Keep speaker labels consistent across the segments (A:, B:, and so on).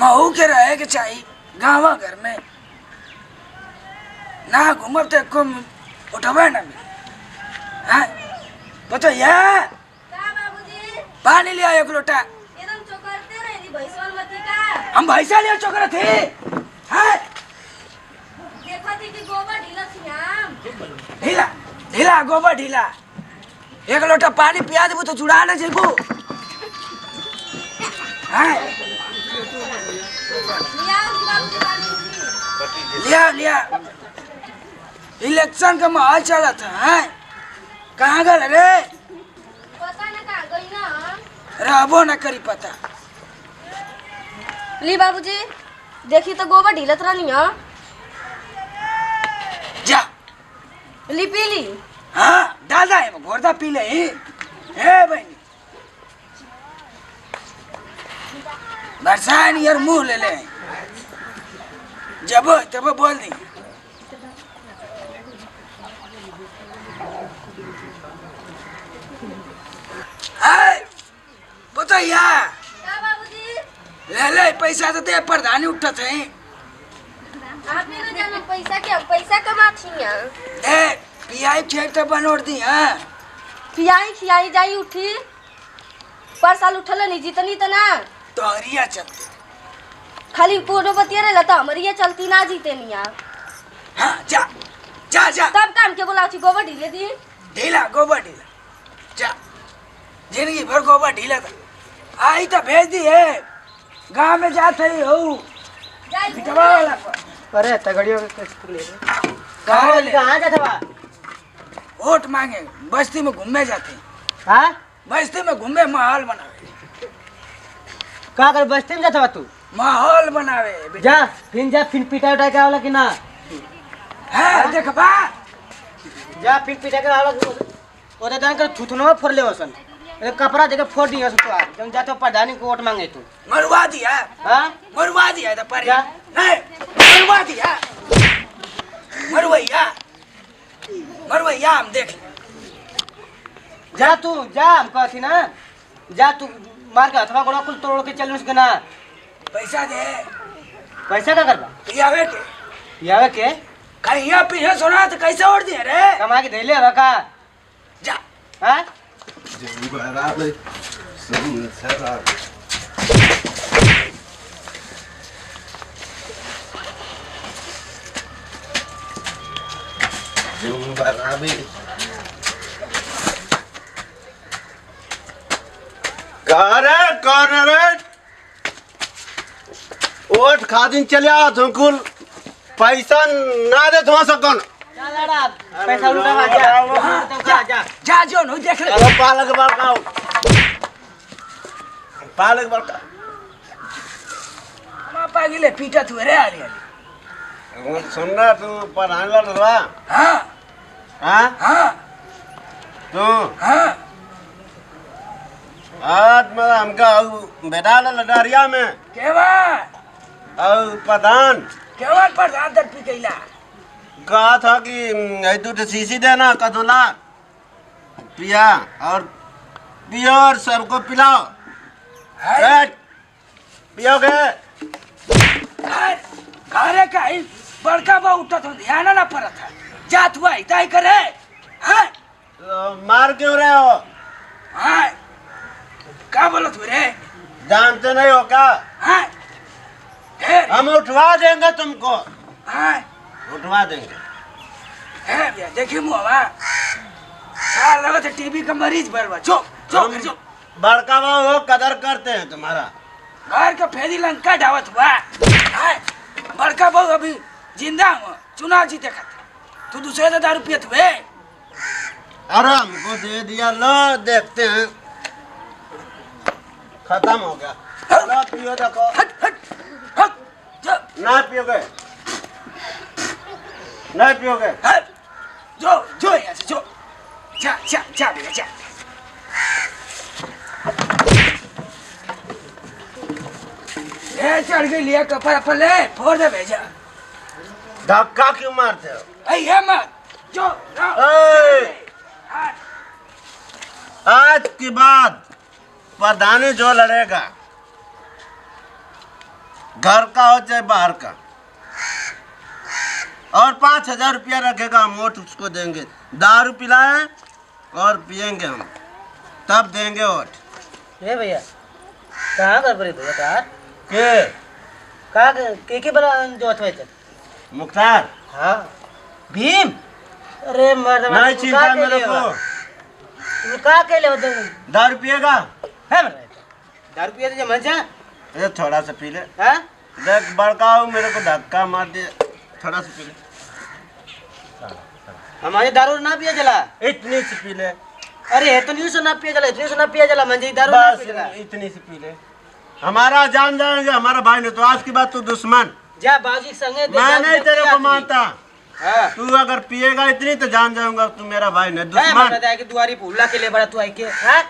A: महू के रहे के चाहिए गाँव घर में ना घूमब तो को उठबे ना मिले। हाँ पता या पानी लिया एक लोटा। हम भैंसा लिया चोकर थे। हाँ ढीला ढीला गोबर ढीला एक लोटा पानी पिया देबू तो जुड़ा ना जेबू। हाँ लिया लिया इलेक्शन का माहौल चला था। हाँ कहाँ गल रे रहबो न करी पता।
B: ली बाबूजी देखी तो गोबर ढीलत रहनी है।
A: जा
B: ली पी ली।
A: हाँ दादा है घोरदा पी ले हे बहनी बरसात यार मुंह ले ले जब तब बोल दी। पता यार ले ले पैसा तो दे प्रधानी उठत है।
B: आप नहीं जानो पैसा के पैसा कमाती हैं।
A: देख पियाई फेंक तो बनोड़ दी। हाँ
B: पियाई खियाई जाई उठी पर साल उठल नहीं जीतनी तो ना
A: तो हरिया चलती
B: खाली कोनो बतिया रहे तो हमारी चलती ना जीते नहीं यार।
A: हाँ जा जा जा
B: तब काम के बोला गोबर ढीले दी
A: ढीला गोबर ढीला जा जिंदगी भर गोबर ढीला था आई तो भेज दी है गांव में जाते ही हो बिटवा वाला
C: अरे तगड़ियों के ले
A: कहाँ
C: जाता बा
A: वोट मांगे बस्ती में घूमने जाते।
C: हाँ
A: बस्ती में घूमे माहौल बनावे।
C: का कर बस्ती में जाता बा तू
A: माहौल बनावे
C: जा फिर पिटा उठा के आवला कि ना
A: है देख बा
C: जा फिर पिटा के आवला ओदे दान कर थुथनो फोड़ ले वसन ए कपड़ा देके फोड़ दियो तो आज जब जातो प्रधानी को वोट मांगे तू
A: मरवा दिया।
C: हां
A: मरवा दिया तो पर
C: जा
A: नहीं मरवा दिया मरवैया मरवैया हम देख
C: जा तू जा हम कहती ना जा तू मार के हथवा गोड़ा कुल तोड़ के चल उसके ना
A: पैसा दे
C: पैसा का करबा
A: पियावे के
C: यावे के
A: कहीं यहाँ पीछे सुना तो कैसे उड़ दिए रे
C: कमा के देले हवा का
A: जा।
C: हां
D: कौन रे वोट खादिन चले आ तुमकुल पैसा ना दे तो सकन
C: पैसा लुटा जा जा
A: जा जो नो देख ले
D: अरे पालक बड़का पालक बड़का
A: मां पागिले पीटा तू रे आली
D: सुनना तू पढ़ाने लगा।
A: हाँ
D: हाँ
A: हाँ
D: तू
A: हाँ
D: आज मैं हमका बेटा लड़ारिया में
A: केवा
D: और प्रधान
A: केवा प्रधान दर पी गईला
D: कहा था कि तू शीशी देना कदोला पिया और पियो और सबको पिलाओ। पियोगे
A: घरे का ही बड़का बा उठा तो ध्यान ना पड़ा था जात हुआ इताई करे। हाँ
D: मार क्यों रहे हो?
A: हाँ क्या बोला तू रे
D: जानते नहीं हो क्या?
A: हाँ
D: हम उठवा देंगे तुमको।
A: हाँ
D: उठवा देंगे।
A: है भैया देखिए मुआ साल लगा तो टीबी का मरीज बरवा जो जो जो
D: बड़का वो कदर करते हैं तुम्हारा।
A: घर का फेरी लंका डावत हुआ है बड़का बहु अभी जिंदा हुआ चुनाव जीते खाते तू दूसरे से दारू पियत हुए।
D: अरे हमको दे दिया लो देखते हैं खत्म हो गया। लो पियो देखो।
A: हट हट हट जो
D: ना पियोगे नहीं पियोगे
A: हट जो जो यहाँ से जो जा जा जा भैया जा। ये चढ़ गई लिया कपड़ा पर ले फोड़ दे भेजा।
D: धक्का क्यों मारते हो?
A: ऐ ये मत जो
D: आज के बाद प्रधानी जो लड़ेगा घर का हो चाहे बाहर का, और 5,000 रुपया रखेगा, हम वोट उसको देंगे। दारू पिलाए और पियेंगे हम, तब देंगे वोट।
C: ए भैया कहाँ कर पड़े भैया तार
D: के
C: कहाँ के बड़ा जो अथवा है
D: मुख्तार?
C: हाँ भीम। अरे मर्द
D: नहीं चिंता मेरे को।
C: तू का के ले
D: दारू पिएगा?
C: है मेरा दारू पिए तो जमन जा।
D: ये थोड़ा सा पी ले।
C: हाँ
D: देख बड़काऊ मेरे को धक्का मार दिया, थोड़ा सा पी ले।
C: हमारे दारू ना पिया जला।
D: इतनी सी पी ले।
C: अरे तो नहीं सुना पिया जला, इतनी सुना पिया जला मंजी दारू ना
D: बस
C: पिया जला।
D: इतनी सी पी ले। हमारा जान जाएंगे, हमारा भाई ने तो आज की बात तू दुश्मन।
C: जा बाजी संगे
D: मैं नहीं तेरे को मानता।
C: हाँ
D: तू अगर पिएगा इतनी तो जान जाऊंगा तू मेरा भाई ने
C: है
D: दुश्मन।
C: बता कि दुआरी पुल्ला के ले बड़ा तू आई के हां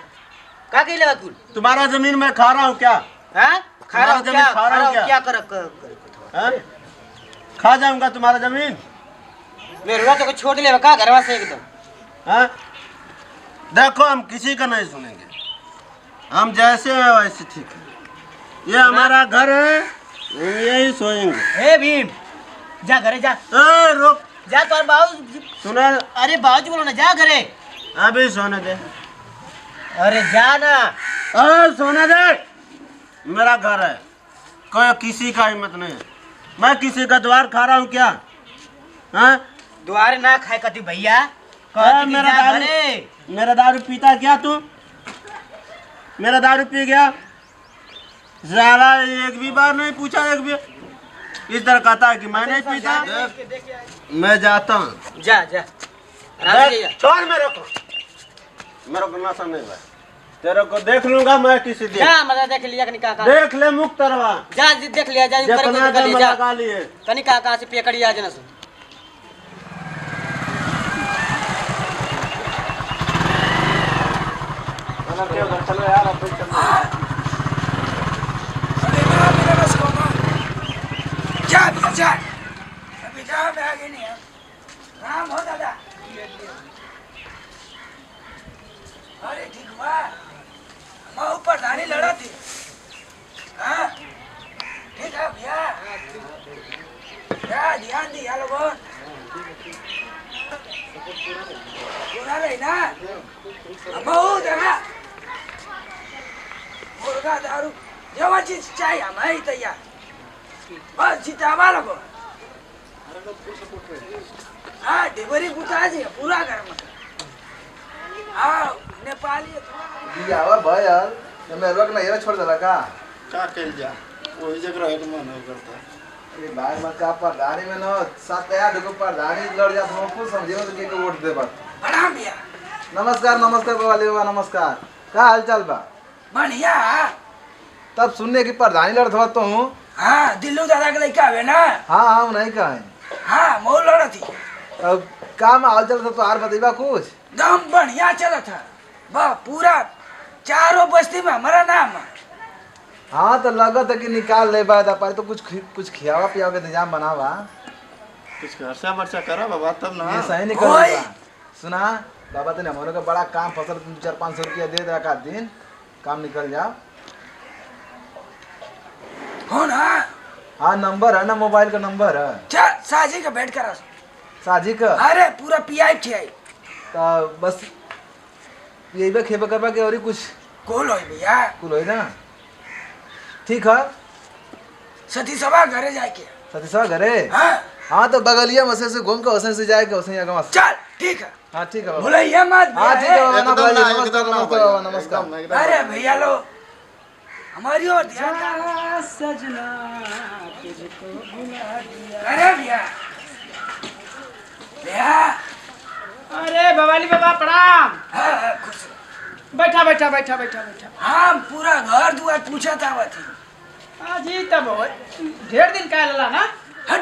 C: का के ले कुल
D: तुम्हारा जमीन मैं खा रहा हूँ क्या?
C: हां खा रहा हूं
D: तुम्हारा जमीन खा रहा हूं
C: क्या कर
D: हाँ? खा जाऊंगा तुम्हारा जमीन।
C: मेरे तो छोड़ ले का घरवा से एकदम।
D: हाँ? देखो हम किसी का नहीं सुनेंगे, हम जैसे हैं वैसे ठीक है। ये हमारा घर है, यही सोएंगे।
C: ए भीम जा घरे जा।
D: रुक
C: जा तोर बाबू
D: सुना।
C: अरे बाबूजी बोलो ना जा घरे।
D: अभी सोने दे।
C: अरे जा ना।
D: सोने दे। मेरा घर है, कोई किसी का हिम्मत नहीं है। मैं किसी का द्वार खा रहा हूँ क्या? हाँ?
C: द्वार ना खाए कति भैया
D: मेरा दारू पीता क्या तू? मेरा दारू पी गया? ज़्यादा एक भी बार नहीं पूछा, एक भी इस तरह कहता है कि मैं नहीं पीता। मैं जाता हूँ।
C: जा जा
D: छोड़ मेरे को नशा नहीं भाई। तेरे को देख लूंगा मैं किसी दिन।
C: जा मजा देख लिया कनी काका।
D: देख ले मुक्तरवा।
C: जा देख लिया जा ऊपर को निकल जा
D: लगा लिए।
C: कनी काका से पेकड़ी आ जना सु
D: चलो यार अब चलो।
A: जा अभी जा, मैं आगे नहीं है। राम हो दादा। अरे ठीक हुआ, मैं ऊपर धानी लड़ा थी। हाँ ठीक है भैया, क्या ध्यान दिया लोगों पूरा रही ना। बहुत है मुर्गा दारू जो चीज चाहिए हमारी तैयार, बस जितावा लगो। हाँ डिबरी बुता जी पूरा घर में। हाँ नेपाली
E: दिया हुआ भाई यार, जब मैं रोक नहीं छोड़ दला का
D: कल जा वही जगह है तो मन हो करता।
E: अरे भाई मत का प्रधानी में न साथ या देखो प्रधानी लड़ जा तो कुछ समझे तो के वोट दे बात।
A: प्रणाम भैया।
E: नमस्कार नमस्कार बाबा बाबा नमस्कार। का हाल चाल बा?
A: बढ़िया।
E: तब सुनने की प्रधानी लड़ थवा तो हूँ।
A: हाँ दिल्लू दादा के लड़का है ना।
E: हाँ हाँ नहीं कहा है।
A: हाँ मोह लड़ा थी।
E: अब काम हाल चल तो आर बताइबा कुछ।
A: दम बढ़िया चला था, वाह पूरा चारों बस्ती में हमारा नाम है।
E: हाँ तो लगत है कि निकाल ले बात आप तो कुछ खियावा पियावा के इंतजाम बनावा,
D: कुछ खर्चा वर्चा करा बाबा तब ना
E: ये सही निकल जाएगा। सुना बाबा तो हमारे का बड़ा काम फसल 400-500 रुपया दे दे का दिन काम निकल जाओ।
A: कौन है?
E: हाँ नंबर है ना, मोबाइल का नंबर है।
A: चल साजी का बैठ कर
E: साजी का।
A: अरे पूरा पियाई ठियाई
E: तो बस यही बा खेबा करवा के और कुछ
A: कोल हो भैया।
E: कुल हो ना। ठीक है
A: सती सभा घरे जाके।
E: सती सभा घरे?
A: हाँ
E: हाँ तो बगलिया मसे से घूम के वैसे से जाएगा वैसे यहाँ का।
A: चल ठीक है।
E: हाँ ठीक है
A: भूलिए मत।
E: हाँ ठीक है बाबा,
D: एकदम
E: नमस्कार
D: ना,
E: नमस्कार
D: एकदम ना
E: नमस्कार
D: भाई,
E: बाबा, नमस्कार।
A: अरे भैया लो हमारी ओर ध्यान सजना तुझको भुला दिया। अरे भैया भैया।
C: अरे बवाली बाबा प्रणाम।
A: हाँ, खुश
C: बैठा बैठा बैठा बैठा बैठा।
A: हाँ पूरा घर दुआर पूछा था वह थी।
C: जी तब ढेर दिन का लला ना।
A: हट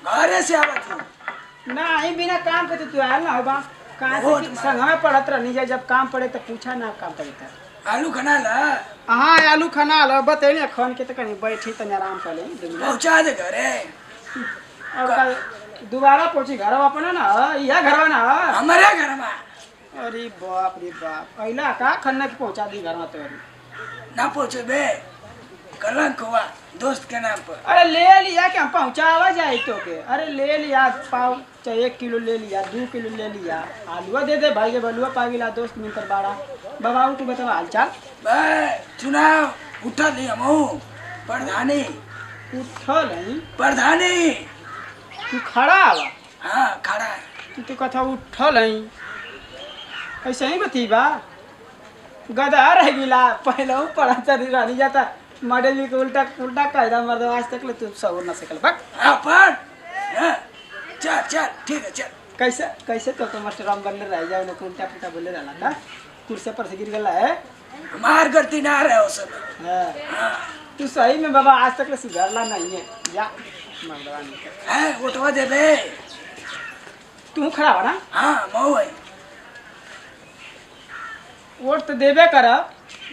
A: घरे से आवा थी
C: ना ही बिना काम के तू आयल ना होबा कहाँ
A: बहुत
C: से संग में पढ़त रहनी जाए, जब काम पड़े तो पूछा ना काम पड़े था।
A: आलू खाना ला।
C: हाँ आलू खाना लो बतैले खन के तो कहीं बैठी तनी आराम कर ले
A: पहुँचा दे घरे।
C: और कल दोबारा पहुंची घर अपना ना यह घर ना।
A: हमारे घर में
C: अरे बाप रे बाप अइला का खन्ना के पहुंचा दी घर में तो
A: ना पहुँचे बे। कलंक हुआ दोस्त के नाम पर।
F: अरे ले लिया कि हम पहुँचावा जाए तो के। अरे ले लिया पाव चाहे 1 किलो ले लिया 2 किलो ले लिया। आलूआ दे दे भाई के बलुआ पागिला दोस्त मिलकर बाड़ा। बाबा तू बता हाल चाल।
A: चुनाव उठा ली हम प्रधानी।
F: उठल है
A: प्रधानी
F: तू खड़ा हवा।
A: हाँ खड़ा है।
F: तू कथा उठल है ऐसे ही बतीबा गधा रह गिला पहले पढ़ा चली रहनी जाता मॉडल भी उल्टा उल्टा कायदा मर्द आज तक ले तू सवर ना सकल बक।
A: हाँ पर चल चल ठीक है चल।
F: कैसे कैसे तो मास्टर राम बनले रह जाए ना उल्टा पुल्टा बोले रहला था कुर्सी पर से गिर गला है।
A: मार करती ना रहे हो सब।
F: हाँ तू सही में बाबा आज तक ले सुधारला नहीं है जा मर्दवा निकल
A: है उठवा दे बे।
F: तू खड़ा हो ना।
A: हाँ मऊ है।
F: वोट तो देबे करब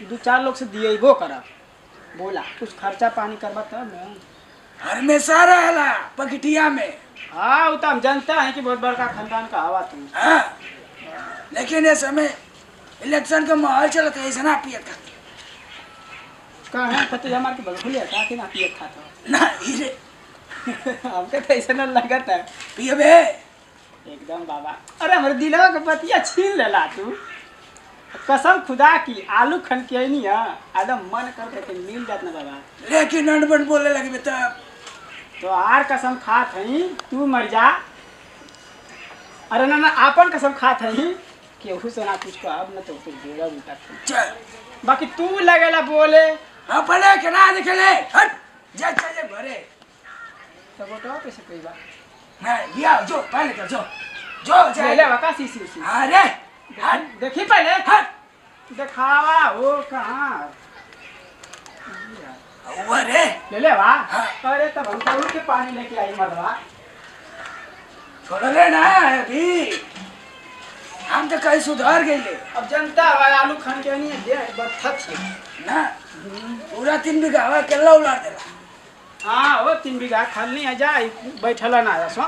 F: 2-4 लोग से दिएबो करब बोला कुछ खर्चा पानी करबा तब ना।
A: हमेशा रहला पकटिया में।
F: हाँ वो तो हम जानता है कि बहुत बड़का खानदान का हवा तुम।
A: हाँ लेकिन इस समय इलेक्शन का माहौल चलता है ऐसा ना पियत था।
F: कहाँ है पति हमारे के बगल है का कि ना पियत था तो
A: ना हीरे
F: हमके तो ऐसा ना लगत है
A: पिए बे।
F: एकदम बाबा। अरे हमारे दिलवा के पतिया छीन लेला तू कसम खुदा की आलू खन के नहीं है एकदम मन करते कि मिल जात ना बाबा।
A: लेकिन अनबन बोले लगे बेटा
F: तो आर कसम खात हई तू मर जा। अरे ना ना आपन कसम खात हई केहू से ना कुछ अब ना तो कुछ बेड़ा उल्टा
A: चल।
F: बाकी तू लगेला बोले
A: अपने के ना दिखले हट जा चले भरे
F: तो बोटवा पैसे पैबा
A: नहीं या जो पहले कर जो
F: ले ले वका सी
A: अरे हट
F: देखी पहले
A: हट
F: दिखावा हो कहाँ
A: वो रे
F: ले ले वा।
A: हाँ।
F: अरे तब हम तो के पानी लेके आई मर्दवा
A: छोड़ ले ना अभी हम तो कहीं सुधार गए ले।
F: अब जनता हवा आलू खान के नहीं दे बथत है
A: ना पूरा 3 बीघा हवा केला उलाड़ देला।
F: हाँ वो 3 बीघा खाली है जा बैठला ना सो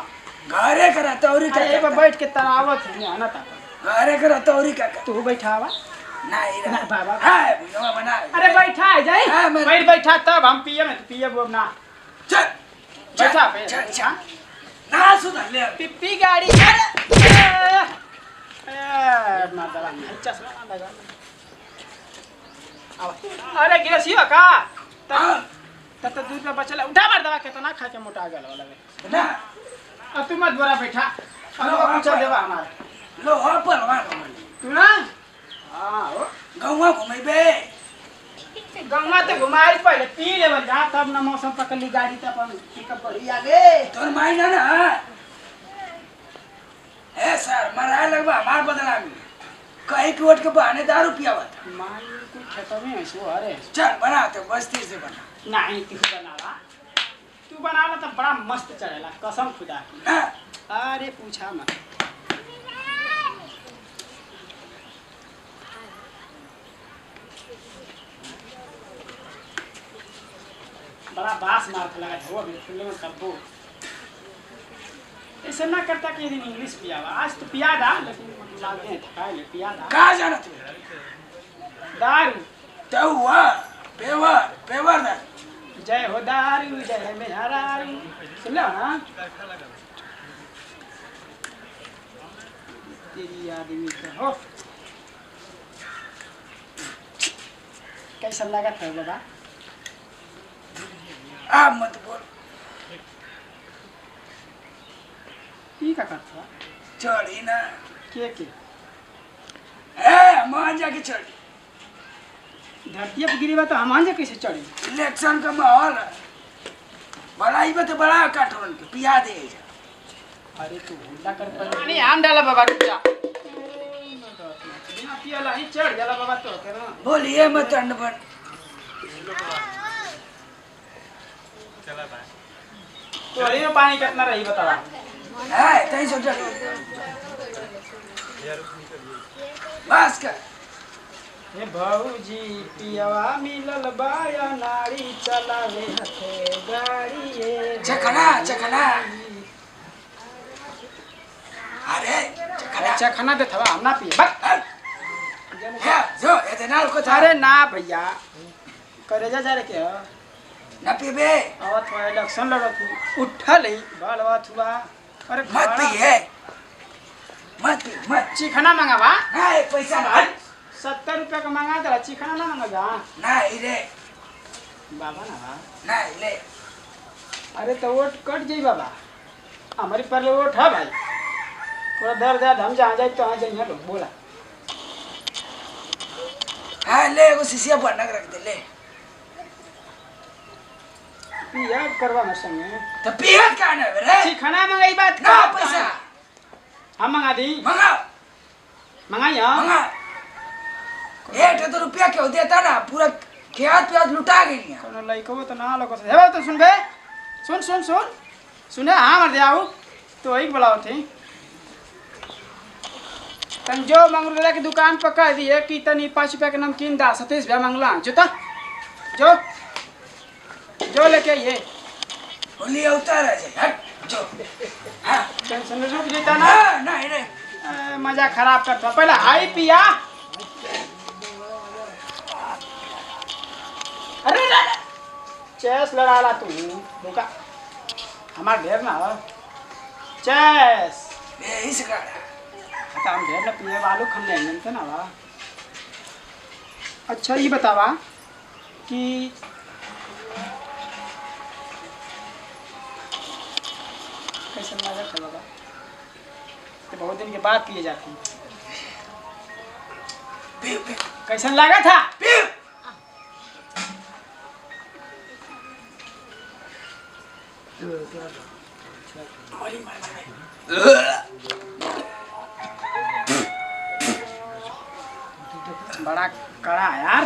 A: घरे करा तौरी का
F: एक बैठ के तरावत है ना ता
A: घरे करा तौरी का
F: तू बैठावा
A: नहीं रे
F: ना बाबा।
A: हां बुझवा बना।
F: अरे बैठा है जाई
A: हाँ, मैं-
F: बैठा तब हम पिए में पिए वो ना
A: चल
F: बैठा पे
A: चल चल ना सुधार ले
F: पिप्पी गाड़ी अरे मादरा चश्मा ना लगा अरे गिरसियो का
A: हाँ।
F: तब तो दूध में बचल उठा मार दवा कितना खा के मोटा गल वाला
A: ना
F: अब तू मत बोरा बैठा अब पूछा देवा हमारा
A: लो हो परवा
F: तू ना हाँ हो
A: गौवा घुमेबे
F: गंगा तो घुमाई पहले पी लेवल जा तब ना मौसम पकड़ ली गाड़ी तब अपन पिकअप बढ़ी आगे
A: तोर मायना ना ए सर मराए लगवा हमार बदला में कहीं की वोट के बहाने दारू पियावत।
F: मान कुछ खेतों में ऐसो अरे
A: चल बनाते बस्ती से बना।
F: नहीं तू बनावा तू बनावा तो बड़ा मस्त चलेला कसम खुदा की।
A: ना
F: अरे पूछा मत बड़ा बास मार लगा हो अभी खुले में कब्बो ऐसे ना करता कि दिन इंग्लिश पियावा आज तो पिया दा लेकिन लागते हैं थका ले पिया दा
A: कहाँ जाना तू
F: दारू
A: तो हुआ पेवर पेवर ना
F: जय हो दारू जय मेहरारू सुन लो ना तेरी आदमी का हो कैसा लगा था बाबा
A: आप मत बोल
F: की का करता
A: चढ़ी ना
F: के
A: ए मान जाके चढ़ी
F: धरती पर गिरी बा तो हम जे कैसे चढ़ी
A: इलेक्शन का माहौल है बड़ाई में तो बड़ा काठोरन के पिया दे जा।
F: अरे तू हुंडा कर पानी आम डाला बाबा रुक जा बिना पियाला ही चढ़ जाला बाबा तो के ना
A: बोलिए मत अंडबन
F: तो रे पानी कितना रही बतावा
A: है तई सोच बस कर
F: हे भौजी पियावा मिलल बाया नारी चलावे हथे गाड़ी ए
A: चखना अरे चखना
F: चखना दे थवा हम ना पिए बक
A: है जो इतना को था
F: अरे ना भैया करेजा जा रे के
A: ना पीबे
F: आवत हुआ इलेक्शन लड़त हूँ उठा ले बाल बात हुआ अरे
A: मत पिए मत पी मत
F: चिकना मांगा बा
A: नहीं पैसा भाई
F: 70 रुपया का मांगा था चिकना ना मांगा जा
A: नहीं रे
F: बाबा ना बा
A: नहीं ले
F: अरे तो वोट कट जाई बाबा हमारी पर वोट है भाई पूरा दर दर हम जहाँ जाए तो वहाँ जाइए लोग बोला
A: हाँ ले वो शीशिया भरना के रख दे ले
F: याद करवा मेरे संगे
A: तो पिए क्या ना रे
F: चिकना मंगाई बात
A: ना पैसा
F: हम मंगा दी
A: मंगा
F: मंगाई
A: मंगा 1 रुपया क्यों देता ना पूरा खेत प्याज लुटा गई है
F: कोनो लइको तो ना लोग से हे तो सुन बे सुन सुन सुन सुने हाँ मर जाओ तो एक बुलाओ थे तन जो मंगरूला की दुकान पर कह दिए कि तनी 5 रुपया के नमकीन दा 27 रुपया मंगला जो ता जो लेके आइए
A: बोलिए उतारा जाए हट जो हाँ
F: टेंशन में रुक जाता ना
A: नहीं रे
F: मजा खराब करता पहले हाई पिया अरे चेस लड़ा तू रुका हमार ढेर ना चेस
A: इस गाड़ा
F: तो हम ढेर ना पिए आलू खन लेंगे ना बा अच्छा ये बतावा कि कैसे मजा था बाबा तो बहुत दिन के बाद पिए जाती
A: पी पी
F: कैसन लगा था
A: पी
F: बड़ा कड़ा है यार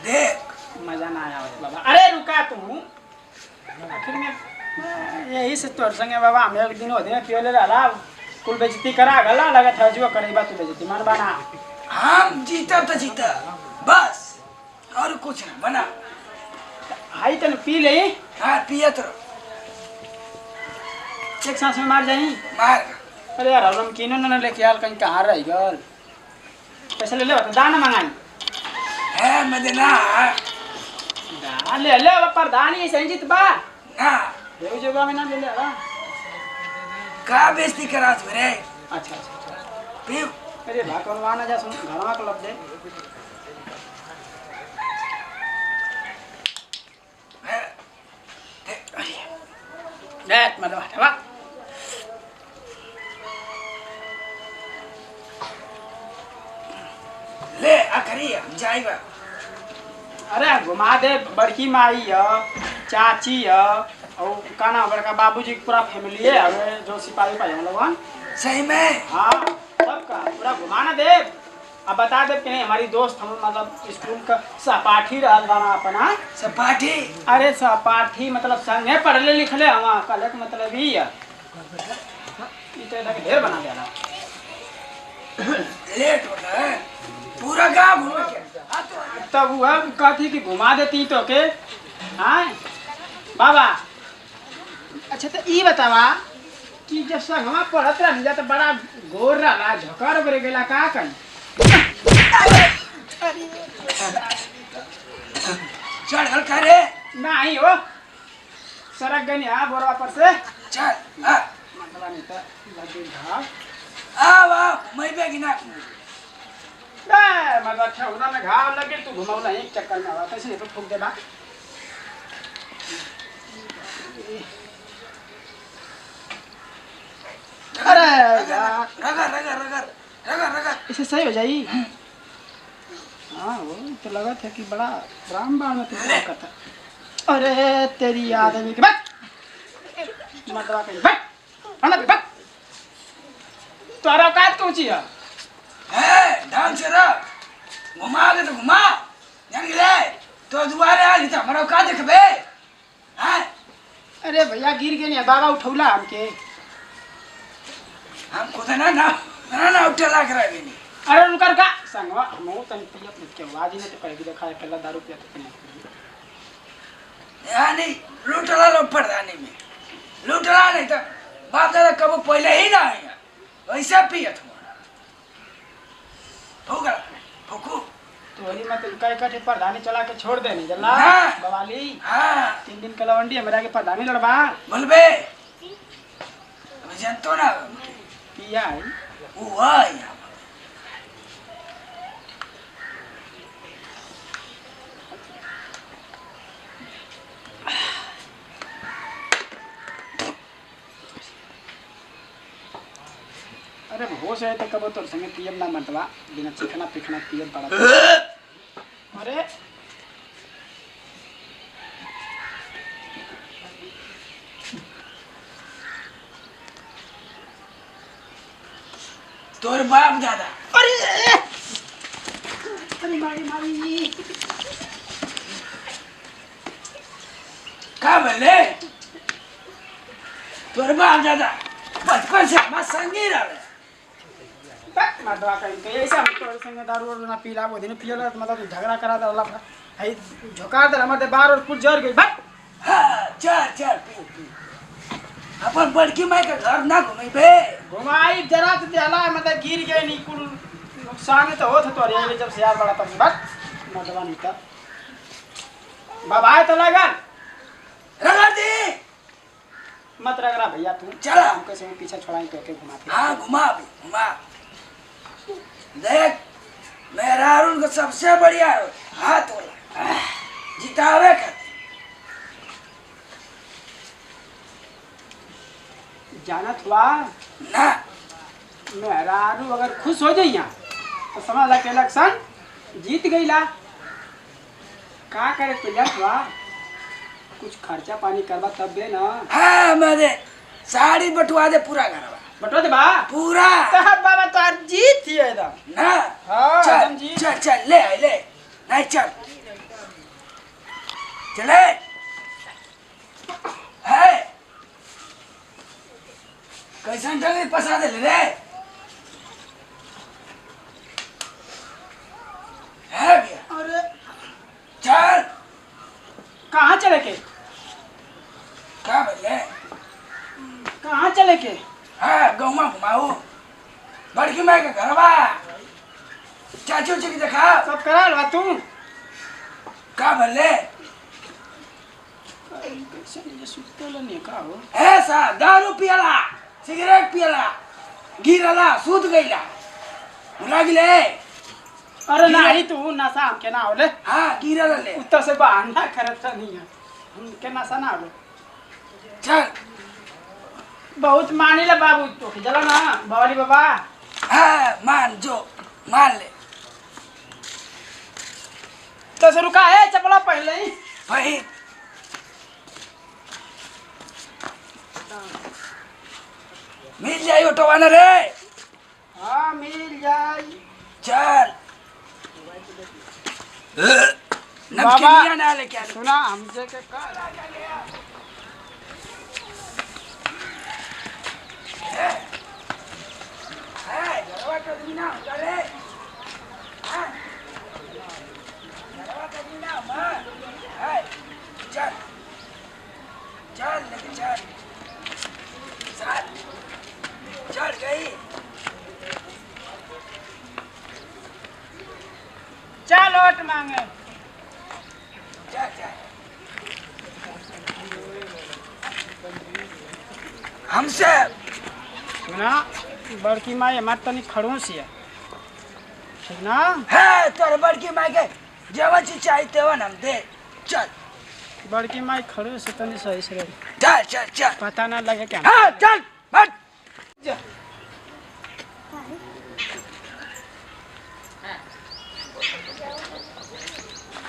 A: देख
F: मजा ना आया बाबा अरे रुका तू आखिर में यही से तोर संगे बाबा हम एक दिन होते पियोले रहला कुल बेइज्जती करा गला लगा था जो करे बात बेइज्जती मन बना
A: हम जीता तो जीता बस और कुछ नहीं बना
F: हाई तन पी ले
A: हाँ पिया तो
F: एक सांस में मार जाई
A: मार
F: अरे यार हम किनो न लेके आल कहीं कहाँ रह गल पैसा ले ले बता दाना मंगाई
A: है मदना
F: दा ले ले प्रधानी संजीत बा
A: ना
F: देव जगह में ना ले ले ला
A: का बेइज्जती करा तू रे
F: अच्छा अच्छा
A: पी
F: अरे भाकन वाना जा सुन घरवा के लब दे देख मतलब हटवा
A: ले आखरी हम जाएगा
F: अरे घुमा दे बड़की माई है चाची है और काना बड़का बाबूजी की पूरा फैमिली है हमें जो सिपाही पाए हम लोगन
A: सही में
F: हाँ सबका पूरा घुमाना दे अब बता दे कि नहीं हमारी दोस्त हम मतलब स्कूल का सहपाठी रहल बाना अपना
A: सपाटी
F: अरे सहपाठी मतलब संगे पढ़ले लिखले हम कल के मतलब ही है ई तो इधर ढेर बना देला
A: लेट हो गए पूरा गांव घूम के
F: तब वह कहती कि घुमा देती तो के हाँ बाबा अच्छा तो ये बतावा कि जब संगवा पढ़त रही जा तो बड़ा गोर रहा झकर उगरे गेला का कहीं
A: चल हल करे
F: नहीं हो सरक गई हाँ बोरवा पर से
A: चल आ
F: मतलब नहीं तो लगे घाव
A: आ मैं बेगी ना
F: मतलब ठेहुना में घाव लगे तू घुमावला एक चक्कर में आवा कैसे तो ठोक दे बा अरे यार
A: रगड़ रगड़ रगड़ रगड़ रगड़
F: इसे सही हो जाई हाँ वो तो लगा था कि बड़ा रामबाण में तुझे करता अरे तेरी आदमी की बक मतलब कहीं बक अना बक तुम्हारा औकात कौन सी है
A: ढंग से रख घुमा के तो घुमा जान ले तो दोबारा आ ली तो हमारा का देखबे हैं
F: अरे भैया गिर गए नहीं बाबा उठौला हमके
A: हम खुद ना उठला करा भी नहीं
F: अरे उनकर का संगवा हम तन पियत नहीं के आवाज ही नहीं तो करेगी देखा पहला दारू पिया तो नहीं
A: यानी लूटला लो प्रधानी में लूटला नहीं तो बाप दादा कब पहले ही ना आया वैसा पियत हो गया फुकू
F: तो वही मत उनका इकट्ठे प्रधानी चला के छोड़ देनी जल्ला
A: हाँ।
F: बवाली
A: हाँ
F: 3 दिन का लवंडी हमरा के प्रधानी लड़बा
A: बोलबे अभी जानतो ना
F: पिया है
A: वो है यहाँ।
F: अरे होश है तो कबो तोर संगे पियम ना मतवा बिना चिकना पिखना पियम पड़ा अरे
A: तोर बाप दादा
F: अरे मारी मारी
A: का बोले तोर बाप दादा बचपन से हमारे संगी रहे
F: बक मतवा कहीं के ऐसा तोर संगे दारू और ना पीला वो दिन पियला मतलब झगड़ा करा दला भाई झोकार दे हमारे बार और कुछ जर गई बक
A: हाँ चल चल पी पी अपन बड़की माई के घर ना घूमी बे
F: घुमाई जरा तो देला मतलब गिर गए नहीं कुल नुकसान तो होत तो रे जब से यार बड़ा तब बक मतवा नहीं था बाबा तो लगा
A: रगड़ दी
F: मत रगड़ा भैया तू
A: चला।
F: हम कैसे पीछे छोड़ाई करके घुमाते
A: हाँ घुमा भी घुमा देख मेरा अरुण को सबसे बढ़िया हाथ वाला जितावे करते
F: जानत हुआ
A: ना
F: मेहरारू अगर खुश हो जाइया तो समझ ला के इलेक्शन जीत गई ला का करे तो जानत हुआ कुछ खर्चा पानी करवा तब बे ना
A: हाँ मेरे साड़ी बटवा दे पूरा घरवा
F: बटो दे बा
A: पूरा
F: साहब बाबा तो आज जीत ही है एकदम
A: ना
F: हाँ,
A: चल
F: एकदम जी।
A: चल चल ले ले नहीं चल चले है कैसन ढंग पसा दे रे है भैया
F: अरे
A: चल
F: कहाँ चले के
A: क्या बोले
F: कहाँ चले के
A: हाँ गौमा घुमाऊ बड़की माई के घरवा चाची उची की देखा
F: सब करा लो तू
A: का बोले
F: कैसे नहीं सुतल नहीं का हो
A: ऐसा दारू पियला सिगरेट पियला गिरला सूत गईला भुला गिले
F: अरे नहीं तू नशा हमके ना होले
A: हाँ गिरला ले
F: उत्तर से बहाना करत नहीं है हमके नशा ना होले
A: चल
F: बहुत मानी ले बाबू तो चलो ना बावली बाबा
A: हाँ मान जो मान ले
F: तो से रुका है चपला पहले ही
A: भाई मिल जाई ऑटोवाना रे
F: हाँ मिल जाई
A: चल
F: बाबा।
A: नमकीनिया ना लेके आ
F: सुना हमसे के का
A: है घरवा के आदमी ना करे हाँ घरवा के आदमी ना मां है चल चल लेके चल साथ चढ़ गई
F: चल लौट मांगे
A: चल चल हमसे
F: सुना बड़की माई हमार तनी खड़ूस है ठीक ना
A: है तोर बड़की माई के जवन चीज चाहिए तेवन हम दे चल
F: बड़की माई खड़ूस है तनी सही से रही
A: चल चल चल
F: पता ना लगे क्या
A: हाँ चल हट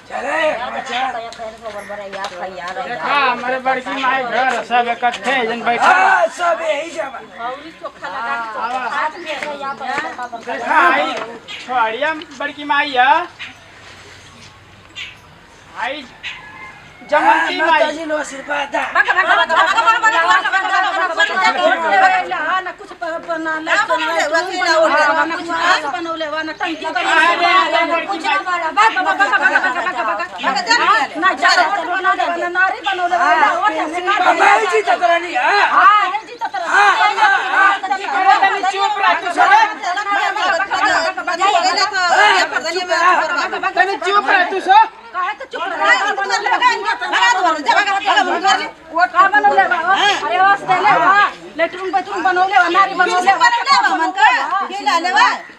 A: चले चल
F: देखा हमारे बड़की माई घर सब इकट्ठे जन बैठे
A: हाँ सब यही जमा
F: देखा आई छोड़िया बड़की माई है आई जमनती माई
A: माताजी नो आशीर्वाद दा हमारी जीत करनी है
F: चुप रह तू तनी चुप रह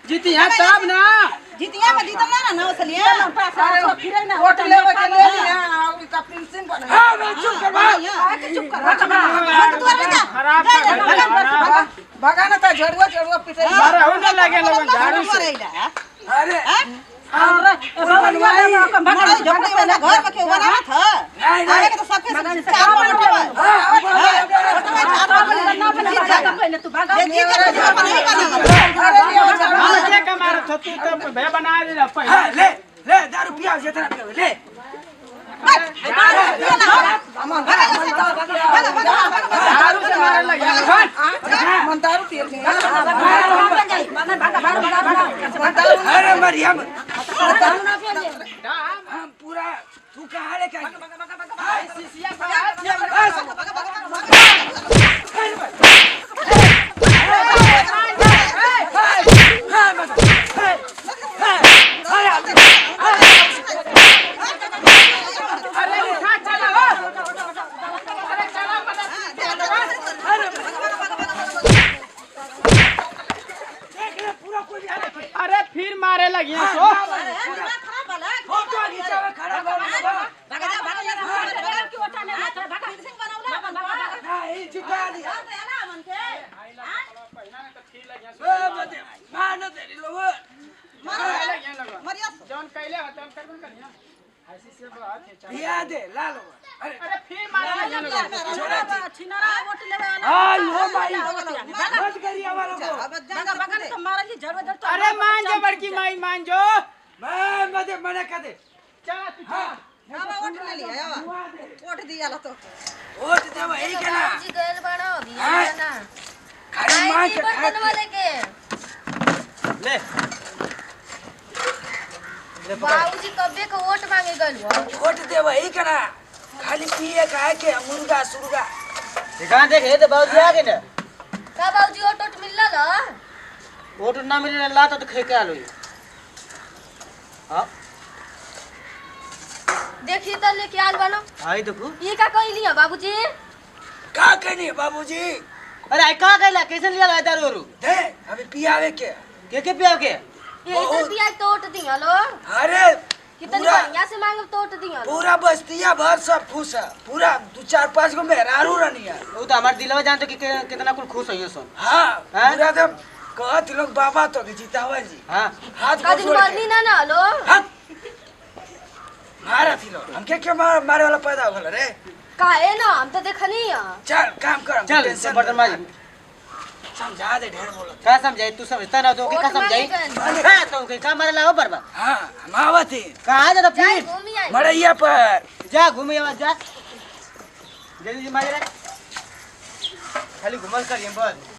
F: जीती है तब ना
G: जितिया में जीतल ना ना उसलिए
A: वोट लेवे के ले लिया और का पेंशन बना हां मैं चुप कर बा
G: चुप कर खराब
A: भगा ना ता झड़ुआ पिटे
F: मारे हो ना लगे लोगन झाड़ू से
A: अरे
G: मरे झोपड़ी वाला घर में क्यों बना था
A: नहीं
G: अरे तो सबके चार वोट है
B: पहले तू भागा
G: ये जीत के नहीं
F: हम के कमार तू तो भे बना दे पहले
A: हां ले दारू पिया जितना पियो ले
F: झाड़ू से मारे लगे
A: मन दारू पिए अरे मरियम हम पूरा तू कहां ले का
F: अरे फिर मारे लगी हैं सो
A: फोटो खींचा में खड़ा कर नहीं जिता दिया मान दे लोग
F: जौन कैले होते हम करबन करिया ऐसी से बात है
A: दिया दे ला लो
F: अरे फिर मारे लगे लोग
A: हां लो भाई मत करिए वालों को
F: अरे मान जो बड़की माई मान जो
A: मैं मत मना कर दे
F: चला तू
A: हां
G: वोट ले लिया वोट दिया ला तो
A: वोट दे वही के ना
B: जी गैल बना दिया ना
A: खाली मां के
B: बर्तन वाले के
C: ले
B: बाबूजी कब्बे के वोट मांगे गइल हो
A: वोट दे वही के ना खाली पिए काहे के मुर्गा सुरगा
C: कहां देखे तो बहुत आगे ना
B: का बाबूजी वोट मिलल ह
C: वोट ना मिले ला तो खे के आलो हां
B: देखी त लेके आल बनो
C: आई देखो
B: ये का कहली ह बाबूजी
A: का कहनी बाबूजी
C: अरे आई का कहला कैसे लिया ला दारू रू
A: दे अभी पियावे के
C: पिया के
B: ये इधर पिया तोट दी हलो
A: अरे
B: कितनी
A: पूरा
B: बढ़िया से मांग तोट दी हलो
A: पूरा बस्तिया भर सब खुश है पूरा 2-4-5 गो मेहरारू रनी है
C: वो तो हमार दिलवा जानते कि कितना कुल खुश होइयो सुन
A: हाँ
C: हैं?
A: पूरा एकदम कहत लोग बाबा तो के जीतावा जी
C: हां
A: हाथ
B: का
A: को
B: दिन
A: छोड़
B: मरनी
A: के
B: ना ना हलो
A: हाँ? मारा थी लोग हमके क्यों मारे वाला पैदा हो गल रे
B: काहे ना हम तो देखनी ह
A: चल काम कर
C: चल
A: टेंशन
C: बर्तन माज
A: समझा दे ढेर बोलो
C: का समझाई तू समझता ना तो के का
B: वोट मांगे
C: समझाई
B: गइल।
C: हां तो के का मारे लाओ बरबा
A: हाँ हम आवती
C: कहां जा तो
B: जाई
C: फिर
B: घूमी आई
A: मड़ैया पर
C: जा घूमे आवा जा जल्दी मारे खाली घुमल करिए बस